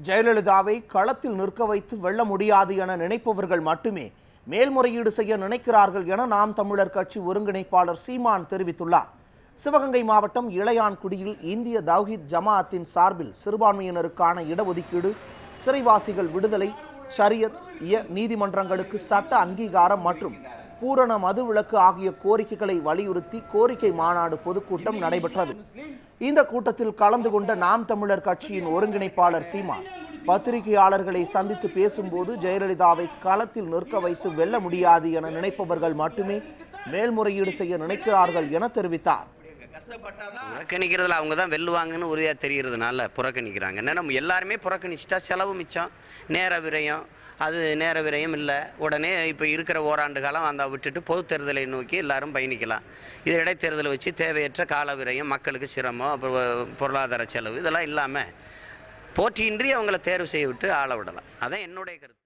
ஜெயலலிதாவை களத்தில் நிற்க வைத்து வெல்ல முடியாது என நினைப்பவர்கள் மட்டுமே மேல்முறையீடு செய்ய நினைக்கிறார்கள் என நாம் தமிழர் கட்சி ஒருங்கிணைப்பாளர் சீமான் தெரிவித்துள்ளார். சிவகங்கை மாவட்டம் இளையான்குடியில் இந்திய தவ்ஹீத் ஜமாஅத்தின் சார்பில் சிறுபான்மையினருக்கான இடஒதுக்கீடு, சிறைவாசிகள் விடுதலை, ஷரியத் நீதிமன்றங்களுக்கு சட்ட அங்கீகாரம் மற்றும் பூரண மதுவிலக்கு ஆகிய கோரிக்கைகளை வலியுறுத்தி கோரிக்கை மாநாடு பொதுக்கூட்டம் நடைபெற்றது. இந்த கூட்டத்தில் கலந்து கொண்ட நாம் தமிழர் கட்சியின் ஒருங்கிணைப்பாளர் சீமான் பத்திரிகையாளர்களை சந்தித்து பேசும்போது ஜெயலலிதாவை களத்தில் நிற்க வைத்து வெல்ல முடியாது என நினைப்பவர்கள் மட்டுமே மேல்முறையீடு செய்ய நினைக்கிறார்கள் என தெரிவித்தார். புறக்கணிக்கிறதுல அவங்க தான் வெல்லுவாங்கன்னு உறுதியாக தெரிகிறதுனால புறக்கணிக்கிறாங்க. என்னென்னா எல்லாருமே புறக்கணிச்சிட்டா செலவு மிச்சம், நேர விரயம். அது நேர விரயம் இல்லை. உடனே இப்போ இருக்கிற ஓராண்டு காலம் அந்த விட்டுட்டு பொது தேர்தலை நோக்கி எல்லாரும் பயணிக்கலாம். இது இடைத்தேர்தலை வச்சு தேவையற்ற கால விரயம், மக்களுக்கு சிரமம், அப்புறம் பொருளாதார செலவு இதெல்லாம் இல்லாமல் போட்டியின்றி அவங்கள தேர்வு செய்ய விட்டு ஆள விடலாம். அதான் என்னுடைய கருத்து.